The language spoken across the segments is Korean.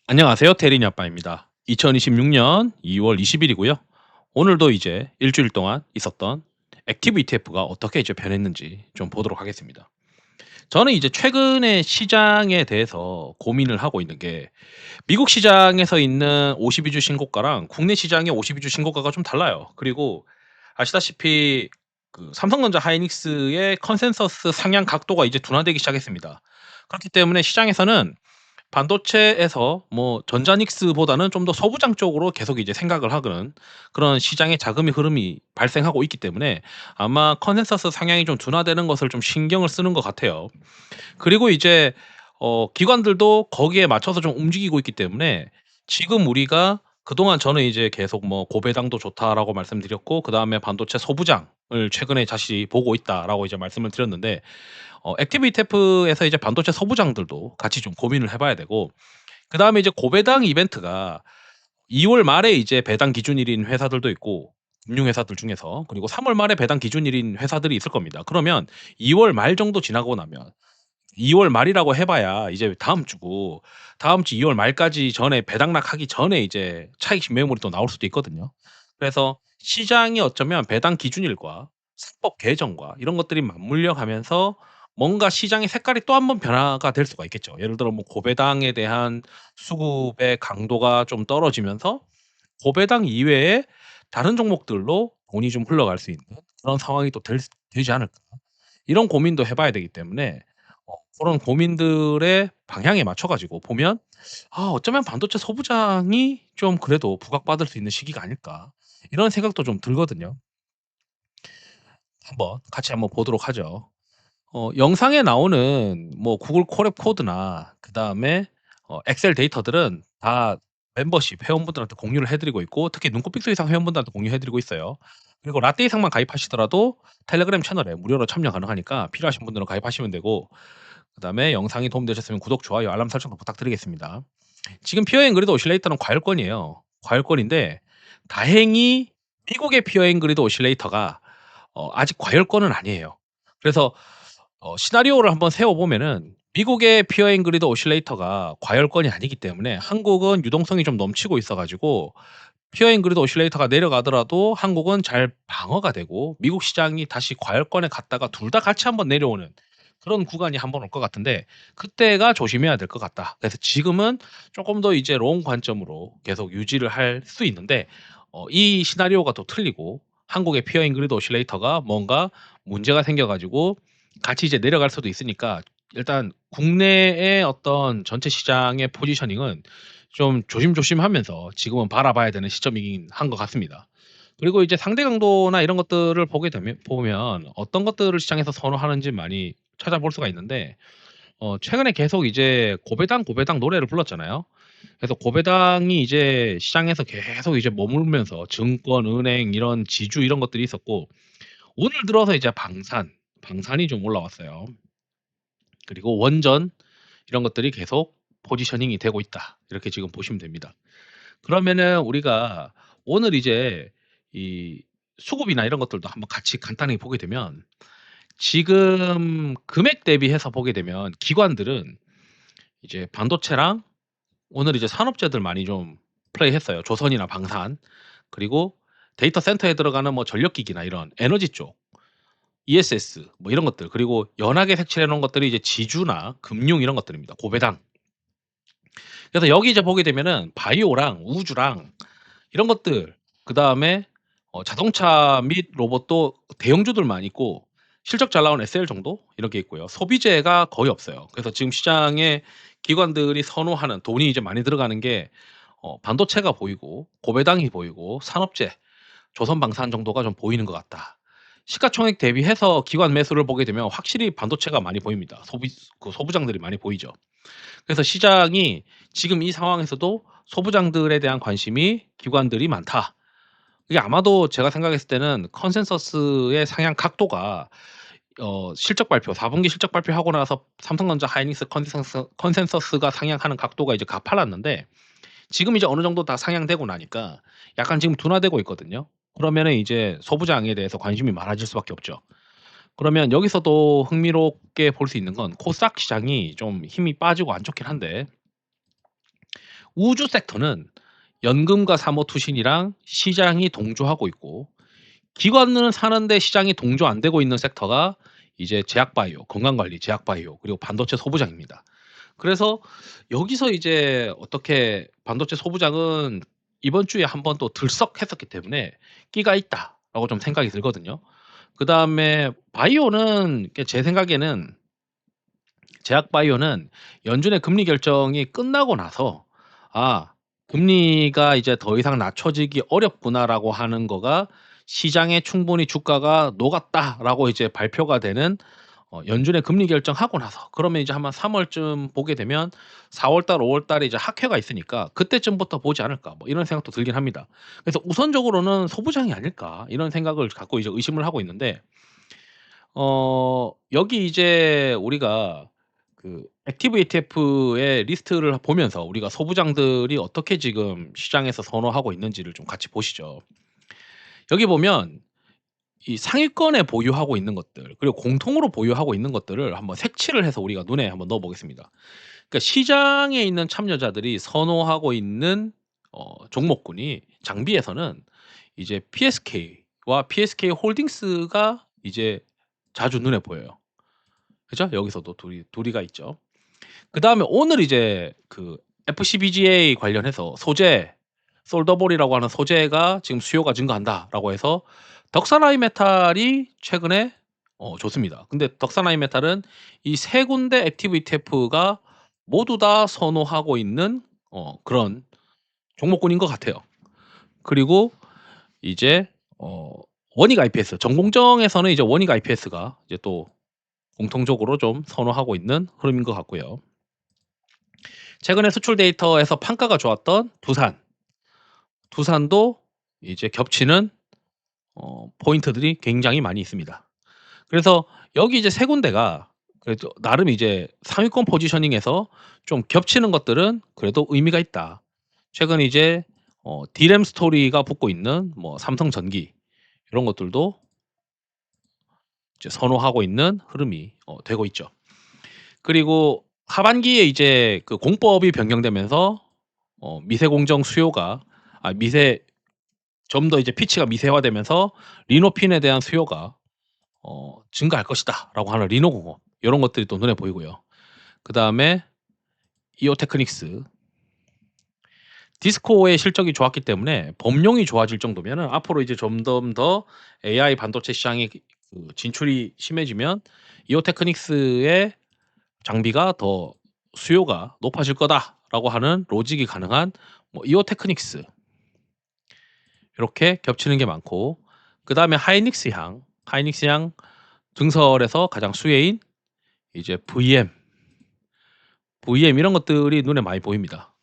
안녕하세요. 테리니 아빠입니다. 2026년 2월 20일이고요. 오늘도 이제 일주일 동안 있었던 액티브 ETF가 어떻게 이제 변했는지 좀 보도록 하겠습니다. 저는 이제 최근에 시장에 대해서 고민을 하고 있는 게 미국 시장에서 있는 52주 신고가랑 국내 시장의 52주 신고가가 좀 달라요. 그리고 아시다시피 그 삼성전자 하이닉스의 컨센서스 상향 각도가 이제 둔화되기 시작했습니다. 그렇기 때문에 시장에서는 반도체에서 뭐 전자닉스보다는 좀 더 소부장 쪽으로 계속 이제 생각을 하는 그런 시장의 자금의 흐름이 발생하고 있기 때문에 아마 컨센서스 상향이 좀 둔화되는 것을 좀 신경을 쓰는 것 같아요. 그리고 이제 기관들도 거기에 맞춰서 좀 움직이고 있기 때문에 지금 우리가 그동안 저는 이제 계속 뭐 "고배당도 좋다."라고 말씀드렸고 그다음에 "반도체 소부장을 최근에 다시 보고 있다."라고 이제 말씀을 드렸는데 액티브 ETF에서 이제 반도체 소부장들도 같이 좀 고민을 해 봐야 되고 그다음에 이제 고배당 이벤트가 2월 말에 이제 배당 기준일인 회사들도 있고 금융회사들 중에서 그리고 3월 말에 배당 기준일인 회사들이 있을 겁니다. 그러면 2월 말 정도 지나고 나면 2월 말이라고 해 봐야 이제 다음 주고 다음 주 2월 말까지 전에 배당락하기 전에 이제 차익 매물이 또 나올 수도 있거든요. 그래서 시장이 어쩌면 배당 기준일과 상법 개정과 이런 것들이 맞물려 가면서 뭔가 시장의 색깔이 또 한 번 변화가 될 수가 있겠죠. 예를 들어 뭐 고배당에 대한 수급의 강도가 좀 떨어지면서 고배당 이외에 다른 종목들로 돈이 좀 흘러갈 수 있는 그런 상황이 또 되지 않을까. 이런 고민도 해 봐야 되기 때문에 그런 고민들의 방향에 맞춰 가지고 보면 '아 어쩌면 반도체 소부장이 좀 그래도 부각받을 수 있는 시기가 아닐까.' 이런 생각도 좀 들거든요. 같이 한번 보도록 하죠. 영상에 나오는 뭐 구글 콜앱 코드나 그다음에 엑셀 데이터들은 다 멤버십 회원분들한테 공유를 해 드리고 있고 특히 눈꽃픽스 이상 회원분들한테 공유해 드리고 있어요. 그리고 라떼 이상만 가입하시더라도 텔레그램 채널에 무료로 참여 가능하니까 필요하신 분들은 가입하시면 되고 그다음에 영상이 도움되셨으면 구독, 좋아요, 알람 설정도 부탁드리겠습니다. 지금 피어 앤 그리드 오실레이터는 과열권이에요. 과열권인데 다행히 미국의 피어 앤 그리드 오실레이터가 아직 과열권은 아니에요. 그래서 시나리오를 한번 세워 보면은 미국의 피어 앤 그리드 오실레이터가 과열권이 아니기 때문에 한국은 유동성이 좀 넘치고 있어 가지고 피어 앤 그리드 오실레이터가 내려가더라도 한국은 잘 방어가 되고 미국 시장이 다시 과열권에 갔다가 둘 다 같이 한번 내려오는 그런 구간이 한번 올 것 같은데 그때가 조심해야 될 것 같다. 그래서 지금은 쪼끔 더 이제 롱 관점으로 계속 유지를 할 수 있는데 이 시나리오가 또 틀리고 한국의 피어 앤 그리드 오실레이터가 뭔가 문제가 생겨 가지고 같이 이제 내려갈 수도 있으니까 일단 국내의 어떤 전체 시장의 포지셔닝은 좀 조심조심하면서 지금은 바라봐야 되는 시점이긴 한 것 같습니다. 그리고 이제 상대 강도나 이런 것들을 보게 되면 보면 어떤 것들을 시장에서 선호하는지 많이 찾아볼 수가 있는데 최근에 계속 이제 고배당, 고배당 노래를 불렀잖아요. 그래서 고배당이 이제 시장에서 계속 이제 머물면서 증권, 은행 이런 지주 이런 것들이 있었고 오늘 들어서 이제 방산이 좀 올라왔어요. 그리고 원전 이런 것들이 계속 포지셔닝이 되고 있다. 이렇게 지금 보시면 됩니다. 그러면은 우리가 오늘 이제 이 수급이나 이런 것들도 한번 같이 간단히 보게 되면 지금 금액 대비해서 보게 되면 기관들은 이제 반도체랑 오늘 이제 산업재들 많이 좀 플레이했어요. 조선이나 방산 그리고 데이터 센터에 들어가는 뭐 전력기기나 이런 에너지 쪽 ESS 뭐 이런 것들 그리고 연하게 색칠해 놓은 것들이 이제 지주나 금융 이런 것들입니다. 고배당. 그래서 여기 이제 보게 되면은 바이오랑 우주랑 이런 것들 그다음에 자동차 및 로봇도 대형주들만 있고 실적 잘 나온 SL 정도 이렇게 있고요. 소비재가 거의 없어요. 그래서 지금 시장에 기관들이 선호하는 돈이 이제 많이 들어가는 게 반도체가 보이고 고배당이 보이고 산업재, 조선방산 정도가 좀 보이는 것 같다. 시가총액 대비해서 기관 매수를 보게 되면 확실히 반도체가 많이 보입니다. 소부장들이 많이 보이죠. 그래서 시장이 지금 이 상황에서도 '소부장들에 대한 관심이 기관들이 많다.' 이게 아마도 제가 생각했을 때는 컨센서스의 상향 각도가 실적 발표 4 분기 실적 발표하고 나서 삼성전자 하이닉스 컨센서스가 상향하는 각도가 이제 가팔랐는데 지금 이제 어느 정도 다 상향되고 나니까 약간 지금 둔화되고 있거든요. 그러면은 이제 소부장에 대해서 관심이 많아질 수밖에 없죠. 그러면 여기서도 흥미롭게 볼 수 있는 건 코스닥 시장이 좀 힘이 빠지고 안 좋긴 한데 우주 섹터는 연금과 사모투신이랑 시장이 동조하고 있고, 기관은 사는데 시장이 동조 안 되고 있는 섹터가 이제 제약바이오, 건강관리, 제약바이오, 그리고 반도체 소부장입니다. 그래서 여기서 이제 어떻게 반도체 소부장은 이번 주에 한번 또 들썩했었기 때문에 '끼가 있다.'라고 좀 생각이 들거든요. 그다음에 바이오는 제 생각에는, 제약 바이오는 연준의 금리 결정이 끝나고 나서 '아, 금리가 이제 더 이상 낮춰지기 어렵구나.'라고 하는 거가 시장에 충분히 주가가 녹았다라고 이제 발표가 되는, 연준의 금리 결정하고 나서, 그러면 이제 아마 3 월쯤 보게 되면 4월 달, 5월 달에 이제 학회가 있으니까 '그때쯤부터 보지 않을까.' 뭐 이런 생각도 들긴 합니다. 그래서 우선적으로는 '소부장이 아닐까.' 이런 생각을 갖고 이제 의심을 하고 있는데, 여기 이제 우리가 그 액티브 ETF의 리스트를 보면서 우리가 소부장들이 어떻게 지금 시장에서 선호하고 있는지를 좀 같이 보시죠. 여기 보면 이 상위권에 보유하고 있는 것들, 그리고 공통으로 보유하고 있는 것들을 한번 색칠을 해서 우리가 눈에 한번 넣어 보겠습니다. 그러니까 시장에 있는 참여자들이 선호하고 있는 종목군이, 장비에서는 이제 PSK와 PSK 홀딩스가 이제 자주 눈에 보여요. 그죠? 여기서도 둘이가 있죠. 그다음에 오늘 이제 그 FCBGA 관련해서 소재, 솔더볼이라고 하는 소재가 지금 수요가 증가한다라고 해서 덕산아이메탈이 최근에 좋습니다. 근데 덕산아이메탈은 이 세 군데 액티브 ETF가 모두 다 선호하고 있는 그런 종목군인 것 같아요. 그리고 이제 어 원익 IPS, 정공정에서는 이제 원익 IPS가 이제 또 공통적으로 좀 선호하고 있는 흐름인 것 같고요. 최근에 수출 데이터에서 판가가 좋았던 두산도 이제 겹치는 포인트들이 굉장히 많이 있습니다. 그래서 여기 이제 세 군데가 그래도 나름 이제 상위권 포지셔닝에서 좀 겹치는 것들은 그래도 의미가 있다. 최근 이제 D램 스토리가 붙고 있는 뭐 삼성전기, 이런 것들도 이제 선호하고 있는 흐름이 되고 있죠. 그리고 하반기에 이제 그 공법이 변경되면서 미세 공정 수요가, 미세, 좀 더 이제 피치가 미세화되면서 리노핀에 대한 수요가 증가할 것이다라고 하는 리노공업, 요런 것들이 또 눈에 보이고요. 그다음에 이오테크닉스, 디스코의 실적이 좋았기 때문에 범용이 좋아질 정도면은 앞으로 이제 점점 더 AI 반도체 시장이 그 진출이 심해지면 이오테크닉스의 장비가 더 수요가 높아질 거다라고 하는 로직이 가능한 뭐 이오테크닉스, 이렇게 겹치는 게 많고, 그다음에 하이닉스향 증설에서 가장 수혜인 이제 VM 이런 것들이 눈에 많이 보입니다.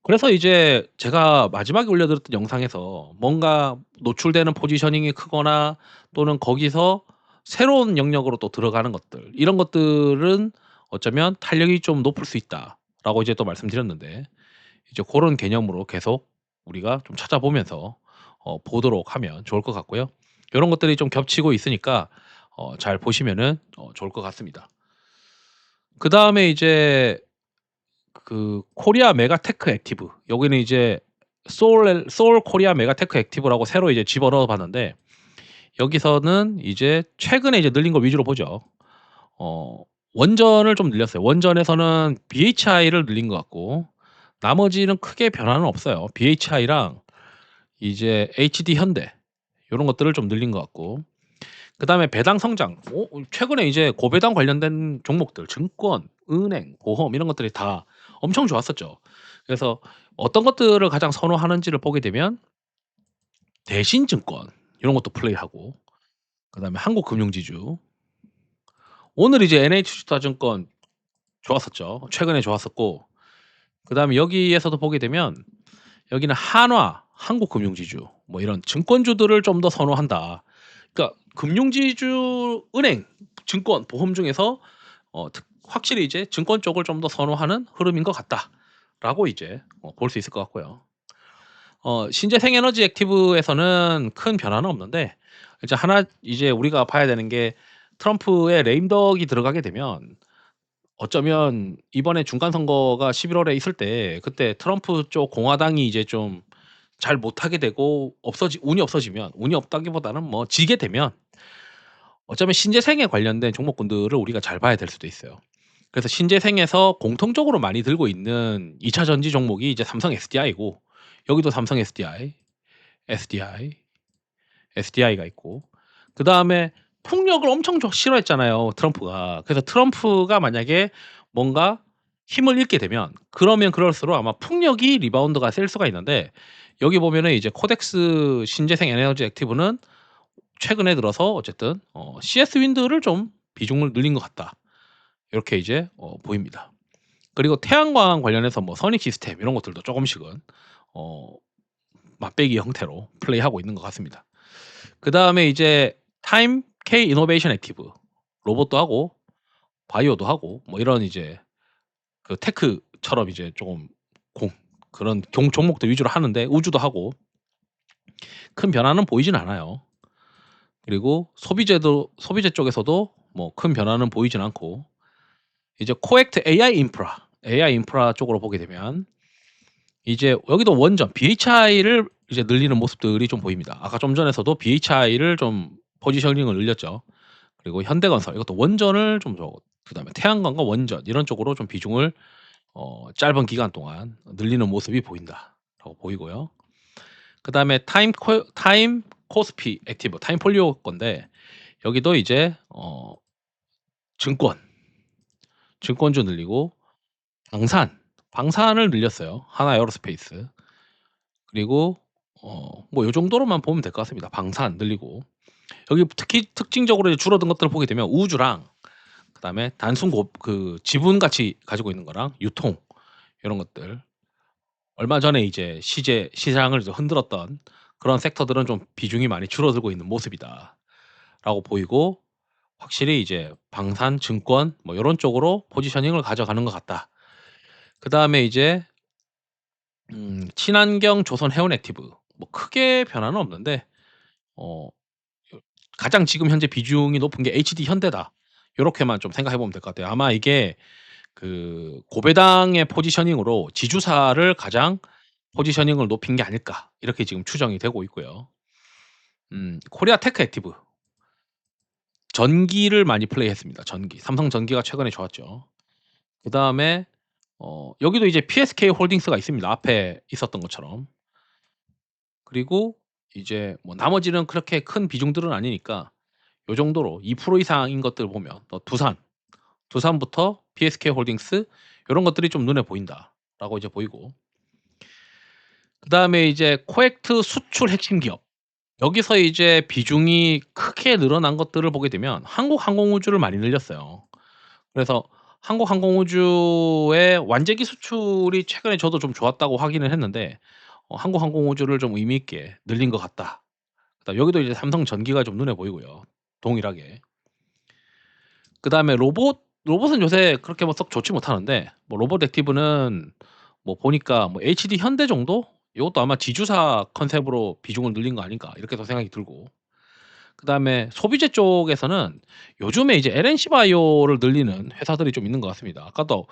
그래서 이제 제가 마지막에 올려드렸던 영상에서 뭔가 노출되는 포지셔닝이 크거나 또는 거기서 새로운 영역으로 또 들어가는 것들, 이런 것들은 어쩌면 탄력이 좀 높을 수 있다라고 이제 또 말씀드렸는데, 이제 고런 개념으로 계속 우리가 좀 찾아보면서 보도록 하면 좋을 것 같고요. 요런 것들이 좀 겹치고 있으니까 잘 보시면은 좋을 것 같습니다. 그다음에 이제 그 코리아 메가테크 액티브, 여기는 이제 소울 코리아 메가테크 액티브라고 새로 이제 집어넣어 봤는데, 여기서는 이제 최근에 이제 늘린 거 위주로 보죠. 어 원전을 좀 늘렸어요. 원전에서는 BHI를 늘린 것 같고, 나머지는 크게 변화는 없어요. BHI랑 이제 HD 현대, 요런 것들을 좀 늘린 것 같고, 그다음에 배당 성장. 최근에 이제 고배당 관련된 종목들, 증권, 은행, 보험 이런 것들이 다 엄청 좋았었죠. 그래서 어떤 것들을 가장 선호하는지를 보게 되면 대신증권, 이런 것도 플레이하고, 그다음에 한국금융지주. 오늘 이제 NH투자증권 좋았었죠. 최근에 좋았었고, 그다음에 여기에서도 보게 되면 여기는 한화, 한국금융지주, 뭐 이런 증권주들을 좀 더 선호한다. 그러니까 금융지주, 은행, 증권, 보험 중에서 확실히 이제 증권 쪽을 좀 더 선호하는 흐름인 것 같다라고 이제 볼 수 있을 것 같고요. 신재생에너지 액티브에서는 큰 변화는 없는데, 이제 하나 이제 우리가 봐야 되는 게, 트럼프의 레임덕이 들어가게 되면 어쩌면 이번에 중간 선거가 11월 월에 있을 때 그때 트럼프 쪽 공화당이 이제 좀 잘 못하게 되고 없어지 운이 없어지면, 운이 없다기보다는 뭐 지게 되면 어쩌면 신재생에 관련된 종목군들을 우리가 잘 봐야 될 수도 있어요. 그래서 신재생에서 공통적으로 많이 들고 있는 2차 전지 종목이 이제 삼성 SDI고, 여기도 삼성 SDI, SDI가 있고, 그다음에 폭력을 엄청 싫어했잖아요, 트럼프가. 그래서 트럼프가 만약에 뭔가 힘을 잃게 되면, 그러면 그럴수록 아마 풍력이 리바운드가 셀 수가 있는데, 여기 보면은 이제 코덱스 신재생 에너지 액티브는 최근에 들어서 어쨌든 CS 윈드를 좀 비중을 늘린 것 같다. 이렇게 이제 보입니다. 그리고 태양광 관련해서 뭐 선익 시스템 이런 것들도 조금씩은 어 맞배기 형태로 플레이하고 있는 것 같습니다. 그다음에 이제 타임 K 이노베이션 액티브, 로봇도 하고 바이오도 하고 뭐 이런 이제 그 테크처럼 이제 조금 공 그런 종목들 위주로 하는데, 우주도 하고 큰 변화는 보이진 않아요. 그리고 소비재 쪽에서도 뭐 큰 변화는 보이진 않고, 이제 코액트 AI 인프라 쪽으로 보게 되면 이제 여기도 원전 BHI를 이제 늘리는 모습들이 좀 보입니다. 아까 좀 전에서도 BHI를 좀 포지셔닝을 늘렸죠. 그리고 현대건설 이것도 원전을 좀 그다음에 태양광과 원전 이런 쪽으로 좀 비중을 짧은 기간 동안 늘리는 모습이 보인다라고 보이고요. 그다음에 타임 코스피 액티브 타임폴리오 건데, 여기도 이제 증권, 증권주 늘리고 방산을 늘렸어요. 하나에어로스페이스. 그리고 뭐 요 정도로만 보면 될 것 같습니다. 방산 늘리고. 여기 특히 특징적으로 이제 줄어든 것들을 보게 되면 우주랑 그다음에 단순 그 지분 가치 가지고 있는 거랑 유통 요런 것들, 얼마 전에 이제 시장을 좀 흔들었던 그런 섹터들은 좀 비중이 많이 줄어들고 있는 모습이다라고 보이고, 확실히 이제 방산, 증권 뭐 요런 쪽으로 포지셔닝을 가져가는 것 같다. 그다음에 이제 친환경 조선 해운 액티브, 뭐 크게 변화는 없는데 어 요 가장 지금 현재 비중이 높은 게 HD 현대다. 요렇게만 좀 생각해 보면 될 것 같아요. 아마 이게 그 고배당의 포지셔닝으로 지주사를 가장 포지셔닝을 높인 게 아닐까, 이렇게 지금 추정이 되고 있고요. 코리아 테크 액티브, 전기를 많이 플레이했습니다. 전기. 삼성 전기가 최근에 좋았죠. 그다음에 여기도 이제 PSK 홀딩스가 있습니다, 앞에 있었던 것처럼. 그리고 이제 뭐 나머지는 그렇게 큰 비중들은 아니니까 요 정도로 2% 이상인 것들 보면 두산부터 PSK 홀딩스 요런 것들이 좀 눈에 보인다라고 이제 보이고, 그다음에 이제 코액트 수출 핵심 기업, 여기서 이제 비중이 크게 늘어난 것들을 보게 되면 한국항공우주를 많이 늘렸어요. 그래서 한국항공우주의 완제기 수출이 최근에 저도 좀 좋았다고 확인을 했는데, 한국항공우주를 좀 의미 있게 늘린 것 같다. 그다음에 여기도 이제 삼성전기가 좀 눈에 보이고요, 동일하게. 그다음에 로봇은 요새 그렇게 뭐 썩 좋지 못하는데, 뭐 로봇 액티브는 뭐 보니까 뭐 HD 현대 정도? 요것도 아마 지주사 컨셉으로 비중을 늘린 거 아닌가, 이렇게도 생각이 들고. 그다음에 소비재 쪽에서는 요즘에 이제 LNC 바이오를 늘리는 회사들이 좀 있는 것 같습니다. 아까도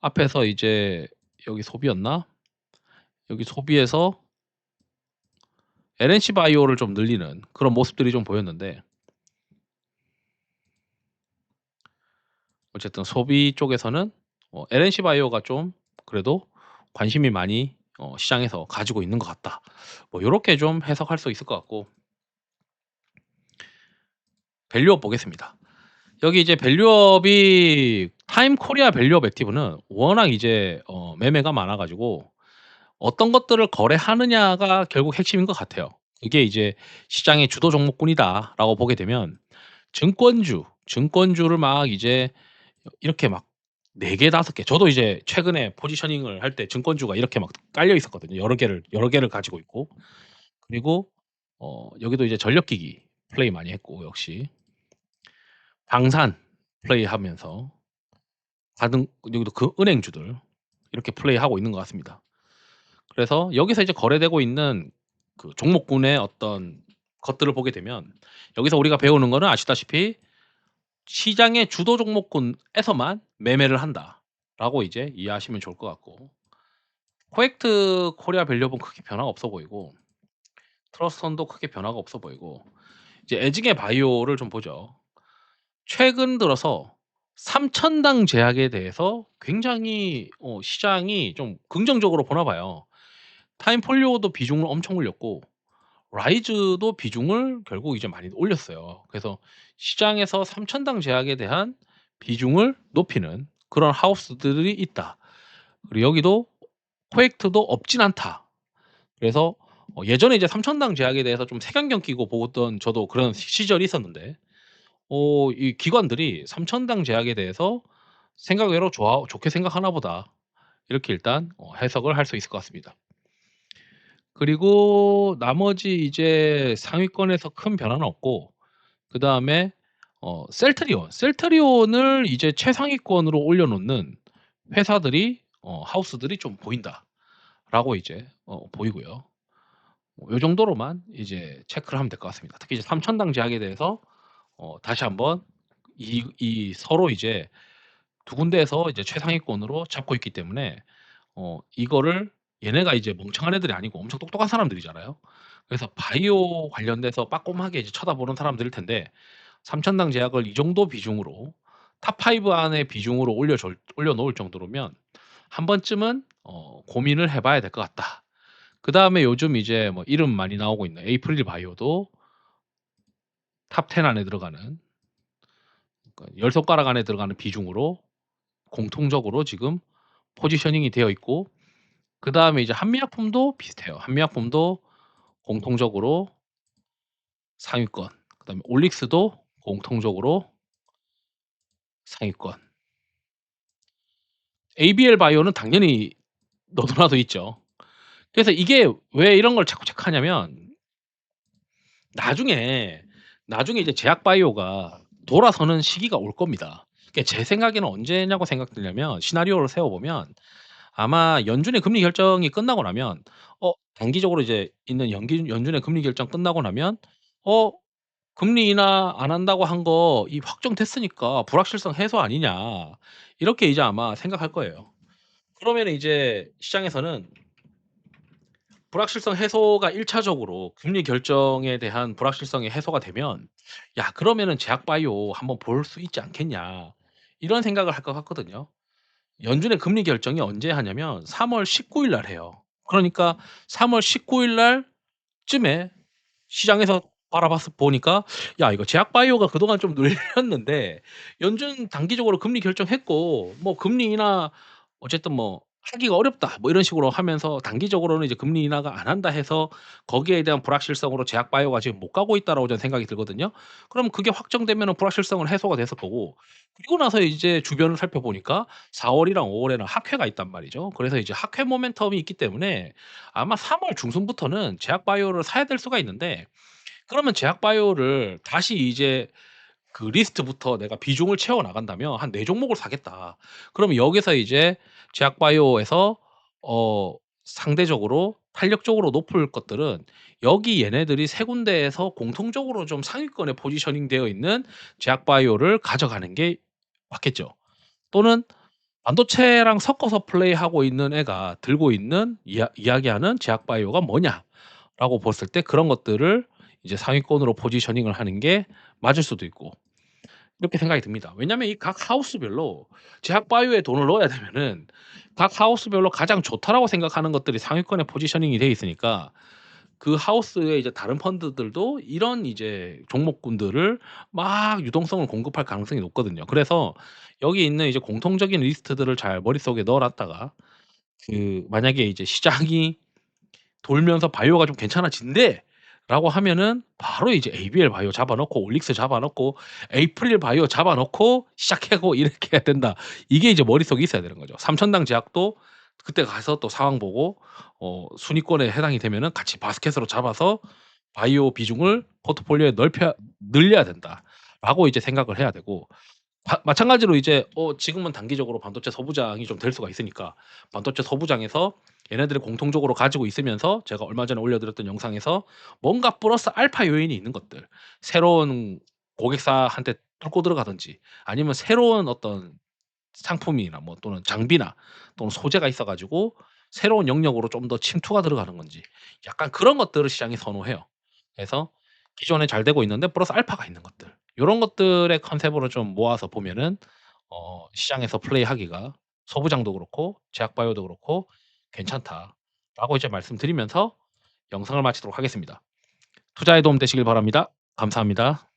앞에서 이제 여기 소비였나? 여기 소비에서 LNC 바이오를 좀 늘리는 그런 모습들이 좀 보였는데, 어쨌든 소비 쪽에서는 LNC 바이오가 좀 그래도 관심이 많이 시장에서 가지고 있는 것 같다. 뭐 요렇게 좀 해석할 수 있을 것 같고, 밸류업 보겠습니다. 여기 이제 밸류업이 타임 코리아 밸류업 액티브는 워낙 이제 매매가 많아 가지고 어떤 것들을 거래하느냐가 결국 핵심인 것 같아요. 이게 이제 '시장의 주도 종목군이다.'라고 보게 되면 증권주를 막 이제 이렇게 막 4개 5개, 저도 이제 최근에 포지셔닝을 할 때 증권주가 이렇게 막 깔려 있었거든요. 여러 개를 가지고 있고. 그리고 여기도 이제 전력기기 플레이 많이 했고, 역시 방산 플레이하면서 다른 여기도 그 은행주들 이렇게 플레이하고 있는 것 같습니다. 그래서 여기서 이제 거래되고 있는 그 종목군의 어떤 것들을 보게 되면, 여기서 우리가 배우는 거는 아시다시피 시장의 주도 종목군에서만 매매를 한다라고 이제 이해하시면 좋을 것 같고, 코엑트 코리아 밸류업은 크게 변화가 없어 보이고, 트러스턴도 크게 변화가 없어 보이고, 이제 에징의 바이오를 좀 보죠. 최근 들어서 3,000당 제약에 대해서 굉장히 시장이 좀 긍정적으로 보나 봐요. 타임폴리오도 비중을 엄청 올렸고, 라이즈도 비중을 결국 이제 많이 올렸어요. 그래서 시장에서 3,000당 제약에 대한 비중을 높이는 그런 하우스들이 있다. 그리고 여기도 코엑트도 없진 않다. 그래서 예전에 이제 3,000당 제약에 대해서 좀 색안경 끼고 보던 저도 그런 시절이 있었는데, 이 기관들이 3,000당 제약에 대해서 생각 외로 좋게 생각하나 보다. 이렇게 일단 해석을 할 수 있을 것 같습니다. 그리고 나머지 이제 상위권에서 큰 변화는 없고, 그다음에 셀트리온을 이제 최상위권으로 올려놓는 회사들이 하우스들이 좀 보인다라고 이제 보이고요. 요 정도로만 이제 체크를 하면 될 것 같습니다. 특히 이제 3,000당 제약에 대해서 다시 한번 이 서로 이제 두 군데에서 이제 최상위권으로 잡고 있기 때문에 이거를, 얘네가 이제 멍청한 애들이 아니고 엄청 똑똑한 사람들이잖아요. 그래서 바이오 관련돼서 빠꼼하게 이제 쳐다보는 사람들일 텐데, 3,000당 제약을 이 정도 비중으로 탑5 안에 비중으로 올려놓을 정도로면 한 번쯤은 고민을 해 봐야 될 것 같다. 그다음에 요즘 이제 뭐 이름 많이 나오고 있는 에이프릴 바이오도 탑10 안에 들어가는, 그러니까 10 손가락 안에 들어가는 비중으로 공통적으로 지금 포지셔닝이 되어 있고, 그다음에 이제 한미약품도 비슷해요. 한미약품도 공통적으로 상위권, 그다음에 올릭스도 공통적으로 상위권. ABL 바이오는 당연히 너도나도 있죠. 그래서 이게 왜 이런 걸 자꾸 체크하냐면, 나중에, 나중에 이제 제약 바이오가 돌아서는 시기가 올 겁니다. 그러니까 제 생각에는 언제냐고 생각되냐면, 시나리오를 세워 보면 아마 연준의 금리 결정이 끝나고 나면, 단기적으로 이제 있는 연기 연준의 금리 결정 끝나고 나면, 어 금리 인하 안 한다고 한 거 이 확정됐으니까 불확실성 해소 아니냐, 이렇게 이제 아마 생각할 거예요. 그러면은 이제 시장에서는 불확실성 해소가 1 차적으로 금리 결정에 대한 불확실성이 해소가 되면 '야, 그러면은 제약 바이오 한번 볼 수 있지 않겠냐.' 이런 생각을 할 것 같거든요. 연준의 금리 결정이 언제 하냐면 3월 19일 날 해요. 그러니까 3월 19일 날쯤에 시장에서 바라봤을 보니까 '야, 이거 제약 바이오가 그동안 좀 눌렸는데 연준 단기적으로 금리 결정했고, 뭐 금리 인하 어쨌든 뭐 하기가 어렵다.' 뭐 이런 식으로 하면서 단기적으로는 이제 "금리 인하가 안 한다." 해서 거기에 대한 불확실성으로 제약 바이오가 지금 못 가고 있다라고 저는 생각이 들거든요. 그럼 그게 확정되면은 불확실성은 해소가 됐을 거고, 그리고 나서 이제 주변을 살펴보니까 4 월이랑 5 월에는 학회가 있단 말이죠. 그래서 이제 학회 모멘텀이 있기 때문에 아마 3월 중순부터는 제약 바이오를 사야 될 수가 있는데, 그러면 제약 바이오를 다시 이제 그 리스트부터 내가 비중을 채워 나간다면 한 4 종목을 사겠다. 그러면 여기서 이제 제약 바이오에서 상대적으로 탄력적으로 높을 것들은, 여기 얘네들이 3 군데에서 공통적으로 좀 상위권에 포지셔닝 되어 있는 제약 바이오를 가져가는 게 맞겠죠. 또는 반도체랑 섞어서 플레이하고 있는 애가 들고 있는 이야기하는 제약 바이오가 뭐냐라고 봤을 때, 그런 것들을 이제 상위권으로 포지셔닝을 하는 게 맞을 수도 있고, 이렇게 생각이 듭니다. 왜냐하면 이 각 하우스별로 제약 바이오에 돈을 넣어야 되면은 각 하우스별로 가장 좋다라고 생각하는 것들이 상위권에 포지셔닝이 돼 있으니까, 그 하우스의 이제 다른 펀드들도 이런 이제 종목군들을 막 유동성을 공급할 가능성이 높거든요. 그래서 여기 있는 이제 공통적인 리스트들을 잘 머릿속에 넣어 놨다가, 만약에 이제 시장이 돌면서 바이오가 좀 괜찮아진대라고 하면은 바로 이제 ABL 바이오 잡아 넣고 올릭스 잡아 넣고 에이프릴 바이오 잡아 넣고 시작하고 이렇게 해야 된다. 이게 이제 머릿속에 있어야 되는 거죠. 3,000당 제약도 그때 가서 또 상황 보고 순위권에 해당이 되면은 같이 바스켓으로 잡아서 바이오 비중을 포트폴리오에 넓혀 늘려야 된다라고 이제 생각을 해야 되고, 마찬가지로 이제 지금은 단기적으로 반도체 소부장이 좀 될 수가 있으니까, 반도체 소부장에서 얘네들이 공통적으로 가지고 있으면서 제가 얼마 전에 올려드렸던 영상에서 뭔가 플러스 알파 요인이 있는 것들, 새로운 고객사한테 뚫고 들어가든지 아니면 새로운 어떤 상품이나 뭐 또는 장비나 또는 소재가 있어 가지고 새로운 영역으로 좀 더 침투가 들어가는 건지 약간 그런 것들을 시장이 선호해요. 그래서 기존에 잘 되고 있는데 플러스 알파가 있는 것들 요런 것들의 컨셉으로 좀 모아서 보면은 시장에서 플레이하기가 소부장도 그렇고 제약 바이오도 그렇고 괜찮다라고 이제 말씀드리면서 영상을 마치도록 하겠습니다. 투자에 도움 되시길 바랍니다. 감사합니다.